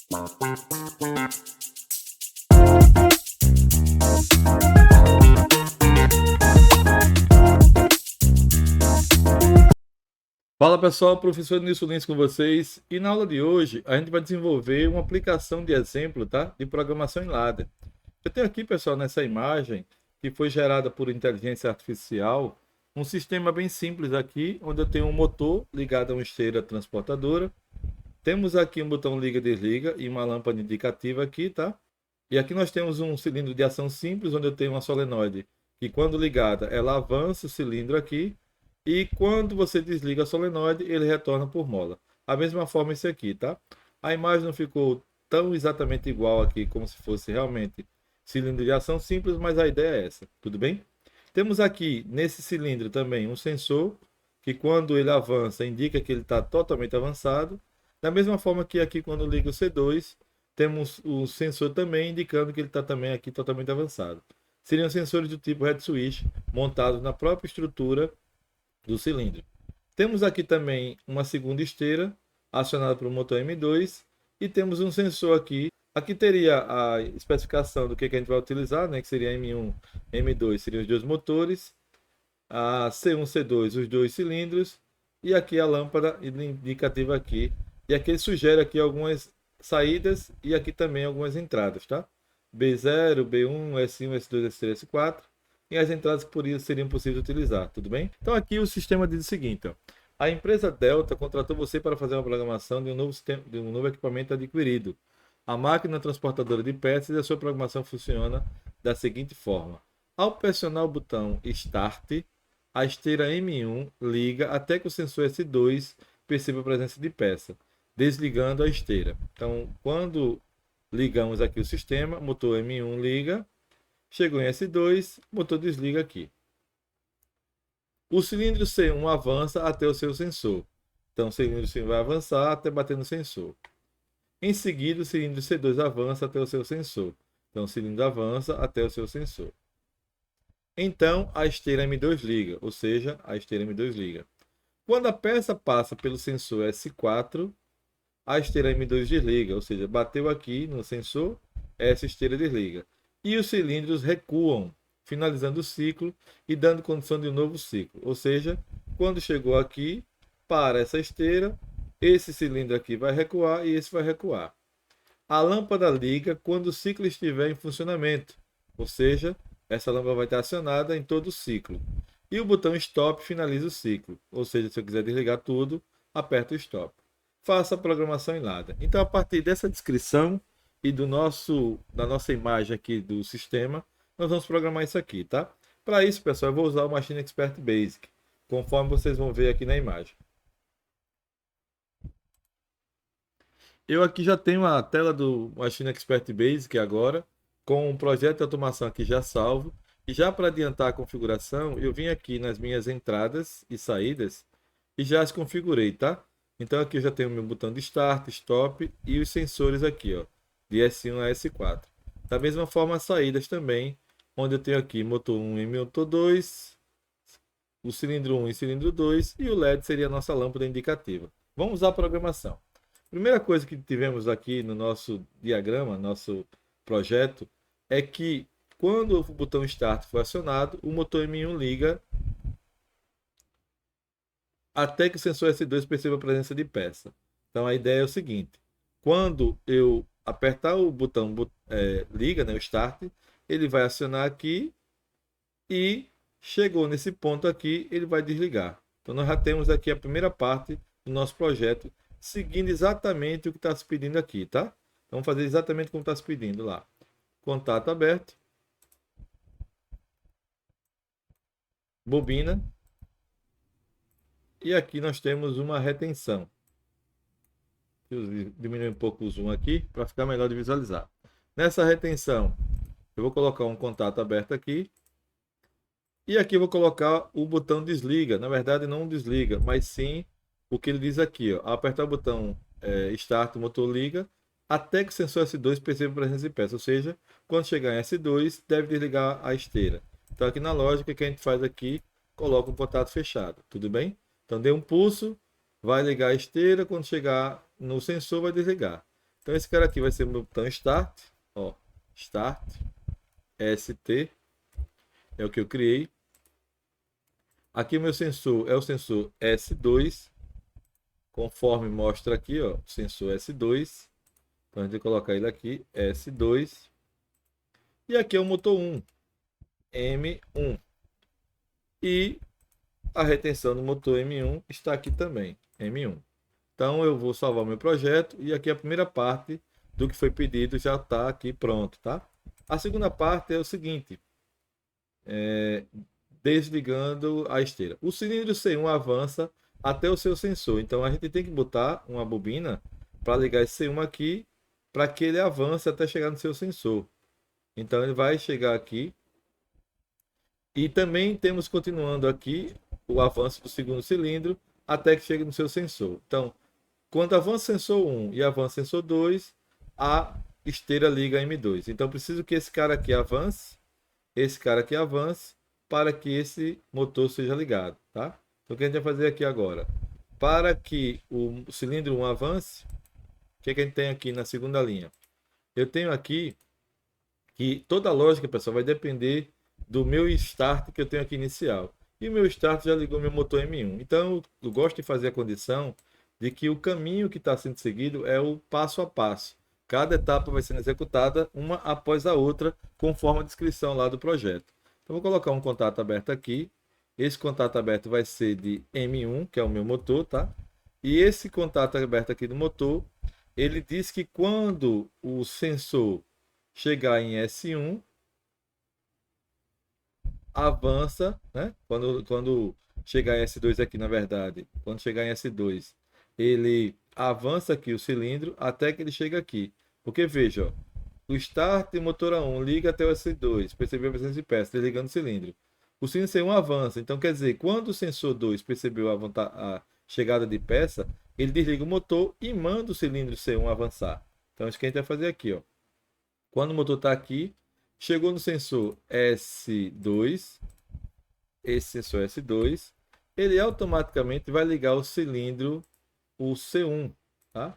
Fala pessoal, professor Nilson Lins com vocês, e na aula de hoje a gente vai desenvolver uma aplicação de exemplo, tá? De programação em ladder. Eu tenho aqui, pessoal, nessa imagem que foi gerada por inteligência artificial, um sistema bem simples aqui, onde eu tenho um motor ligado a uma esteira transportadora. Temos aqui um botão liga e desliga e uma lâmpada indicativa aqui, tá? E aqui nós temos um cilindro de ação simples, onde eu tenho uma solenoide que, quando ligada, ela avança o cilindro aqui. E quando você desliga a solenoide, ele retorna por mola. A mesma forma esse aqui, tá? A imagem não ficou tão exatamente igual aqui, como se fosse realmente cilindro de ação simples, mas a ideia é essa, tudo bem? Temos aqui, nesse cilindro também, um sensor, que quando ele avança, indica que ele está totalmente avançado. Da mesma forma que aqui, quando liga o C2, temos o sensor também, indicando que ele está também aqui totalmente avançado. Seriam sensores do tipo head switch, montados na própria estrutura do cilindro. Temos aqui também uma segunda esteira acionada pelo motor M2 e temos um sensor aqui. Aqui teria a especificação do que a gente vai utilizar, né, que seria M1, M2, seriam os dois motores, a C1, C2, os dois cilindros, e aqui a lâmpada indicativa aqui. E aqui ele sugere aqui algumas saídas e aqui também algumas entradas, tá? B0, B1, S1, S2, S3, S4. E as entradas que por isso seriam possíveis utilizar, tudo bem? Então aqui o sistema diz o seguinte, ó. A empresa Delta contratou você para fazer uma programação de um novo equipamento adquirido. A máquina transportadora de peças e a sua programação funciona da seguinte forma. Ao pressionar o botão Start, a esteira M1 liga até que o sensor S2 perceba a presença de peça, desligando a esteira. Então, quando ligamos aqui o sistema, motor M1 liga. Chegou em S2, o motor desliga aqui. O cilindro C1 avança até o seu sensor. Então, o cilindro C1 vai avançar até bater no sensor. Em seguida, o cilindro C2 avança até o seu sensor. Então, o cilindro avança até o seu sensor. Então, a esteira M2 liga, ou seja, a esteira M2 liga. Quando a peça passa pelo sensor S4, a esteira M2 desliga, ou seja, bateu aqui no sensor, essa esteira desliga. E os cilindros recuam, finalizando o ciclo e dando condição de um novo ciclo. Ou seja, quando chegou aqui, para essa esteira, esse cilindro aqui vai recuar e esse vai recuar. A lâmpada liga quando o ciclo estiver em funcionamento, ou seja, essa lâmpada vai estar acionada em todo o ciclo. E o botão Stop finaliza o ciclo, ou seja, se eu quiser desligar tudo, aperto o Stop. Faça a programação em ladder. Então, a partir dessa descrição e da nossa imagem aqui do sistema, nós vamos programar isso aqui, tá? Para isso, pessoal, eu vou usar o Machine Expert Basic, conforme vocês vão ver aqui na imagem. Eu aqui já tenho a tela do Machine Expert Basic agora, com um projeto de automação aqui já salvo. E já para adiantar a configuração, eu vim aqui nas minhas entradas e saídas e já as configurei, tá? Então aqui eu já tenho o meu botão de Start, Stop e os sensores aqui, ó, de S1 a S4. Da mesma forma, as saídas também, onde eu tenho aqui motor 1 e motor 2, o cilindro 1 e cilindro 2, e o LED seria a nossa lâmpada indicativa. Vamos usar a programação. Primeira coisa que tivemos aqui no nosso diagrama, nosso projeto, é que quando o botão Start for acionado, o motor M1 liga até que o sensor S2 perceba a presença de peça. Então a ideia é o seguinte, quando eu apertar o botão liga, né, o Start, ele vai acionar aqui e chegou nesse ponto aqui, ele vai desligar. Então nós já temos aqui a primeira parte do nosso projeto, seguindo exatamente o que está se pedindo aqui, tá? Vamos fazer exatamente como está se pedindo lá. Contato aberto. Bobina. E aqui nós temos uma retenção. Eu diminuir um pouco o zoom aqui para ficar melhor de visualizar. Nessa retenção, eu vou colocar um contato aberto aqui. E aqui eu vou colocar o botão desliga. Na verdade, não desliga, mas sim o que ele diz aqui. Ó. Ao apertar o botão Start, o motor liga, até que o sensor S2 perceba a presença de peça. Ou seja, quando chegar em S2, deve desligar a esteira. Então, aqui na lógica que a gente faz aqui, coloca um contato fechado. Tudo bem? Então, dê um pulso, vai ligar a esteira. Quando chegar no sensor, vai desligar. Então esse cara aqui vai ser o meu botão Start, ó, Start, ST, é o que eu criei. Aqui o meu sensor é o sensor S2, conforme mostra aqui, ó, sensor S2. Então a gente vai colocar ele aqui, S2. E aqui é o motor 1, M1. E a retenção do motor M1 está aqui também, M1. Então eu vou salvar o meu projeto e aqui a primeira parte do que foi pedido já está aqui pronto, tá? A segunda parte é o seguinte, desligando a esteira. O cilindro C1 avança até o seu sensor, então a gente tem que botar uma bobina para ligar esse C1 aqui para que ele avance até chegar no seu sensor. Então ele vai chegar aqui e também temos continuando aqui o avanço do segundo cilindro até que chegue no seu sensor. Então, quando avança o sensor 1 e avança o sensor 2, a esteira liga a M2. Então, preciso que esse cara aqui avance, para que esse motor seja ligado, tá? Então, o que a gente vai fazer aqui agora? Para que o cilindro 1 avance, o que a gente tem aqui na segunda linha? Eu tenho aqui que toda a lógica, pessoal, vai depender do meu start que eu tenho aqui inicial. E o meu start já ligou meu motor M1. Então, eu gosto de fazer a condição de que o caminho que está sendo seguido é o passo a passo. Cada etapa vai sendo executada uma após a outra, conforme a descrição lá do projeto. Então, vou colocar um contato aberto aqui. Esse contato aberto vai ser de M1, que é o meu motor, tá? E esse contato aberto aqui do motor, ele diz que quando o sensor chegar em S1, avança, né? Quando chegar em S2 aqui, na verdade, quando chegar em S2, ele avança aqui o cilindro até que ele chega aqui. Porque veja, ó, o start motor A1 liga até o S2, percebeu a presença de peça, desligando o cilindro. O cilindro C1 avança, então quer dizer, quando o sensor 2 percebeu a chegada de peça, ele desliga o motor e manda o cilindro C1 avançar. Então isso que a gente vai fazer aqui, ó. Quando o motor está aqui, chegou no sensor S2, esse sensor S2, ele automaticamente vai ligar o cilindro, o C1, tá?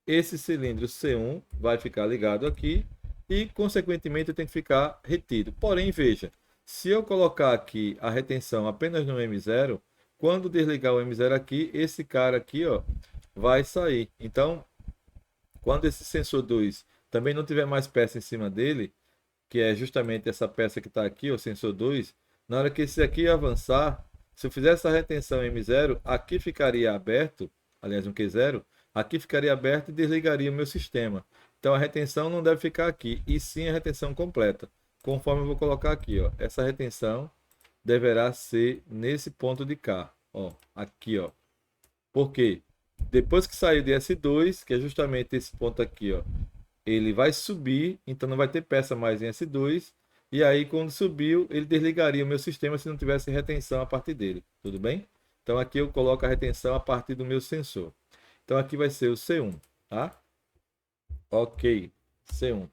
Esse cilindro C1 vai ficar ligado aqui e, consequentemente, tem que ficar retido. Porém, veja, se eu colocar aqui a retenção apenas no M0, quando desligar o M0 aqui, esse cara aqui, ó, vai sair. Então, quando esse sensor 2 também não tiver mais peça em cima dele, que é justamente essa peça que está aqui, o sensor 2, na hora que esse aqui avançar, se eu fizer essa retenção M0, aqui ficaria aberto, aliás, um Q0, aqui ficaria aberto e desligaria o meu sistema. Então a retenção não deve ficar aqui, e sim a retenção completa, conforme eu vou colocar aqui, ó. Essa retenção deverá ser nesse ponto de cá, ó, aqui, ó. Por quê? Depois que sair de S2, que é justamente esse ponto aqui, ó, ele vai subir, então não vai ter peça mais em S2, e aí quando subiu, ele desligaria o meu sistema se não tivesse retenção a partir dele, tudo bem? Então aqui eu coloco a retenção a partir do meu sensor. Então aqui vai ser o C1, tá? Ok, C1.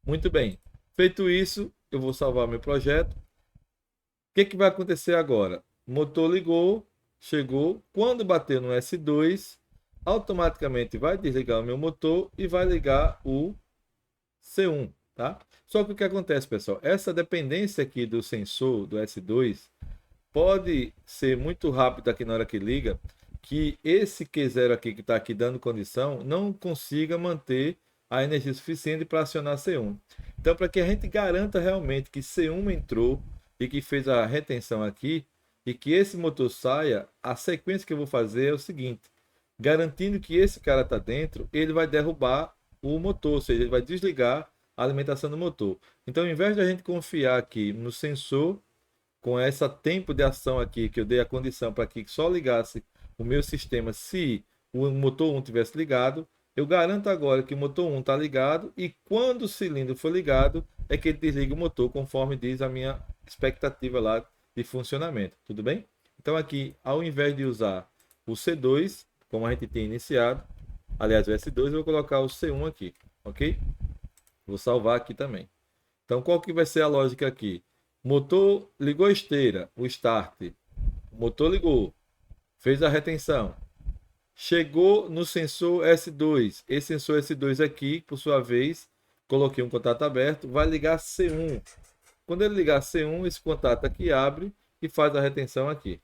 Muito bem. Feito isso, eu vou salvar meu projeto. O que vai acontecer agora? O motor ligou, chegou, quando bater no S2, automaticamente vai desligar o meu motor e vai ligar o C1, tá? Só que o que acontece, pessoal? Essa dependência aqui do sensor do S2 pode ser muito rápida aqui na hora que liga, que esse Q0 aqui que está aqui dando condição não consiga manter a energia suficiente para acionar C1. Então, para que a gente garanta realmente que C1 entrou e que fez a retenção aqui e que esse motor saia, a sequência que eu vou fazer é o seguinte: garantindo que esse cara está dentro, ele vai derrubar o motor, ou seja, ele vai desligar a alimentação do motor. Então, ao invés de a gente confiar aqui no sensor, com essa tempo de ação aqui, que eu dei a condição para que só ligasse o meu sistema se o motor 1 tivesse ligado, eu garanto agora que o motor 1 está ligado e quando o cilindro for ligado, é que ele desliga o motor, conforme diz a minha expectativa lá de funcionamento. Tudo bem? Então aqui, ao invés de usar o C2, como a gente tinha iniciado, aliás, o S2, eu vou colocar o C1 aqui, ok? Vou salvar aqui também. Então, qual que vai ser a lógica aqui? Motor ligou a esteira, o start. O motor ligou, fez a retenção. Chegou no sensor S2. Esse sensor S2 aqui, por sua vez, coloquei um contato aberto, vai ligar C1. Quando ele ligar C1, esse contato aqui abre e faz a retenção aqui.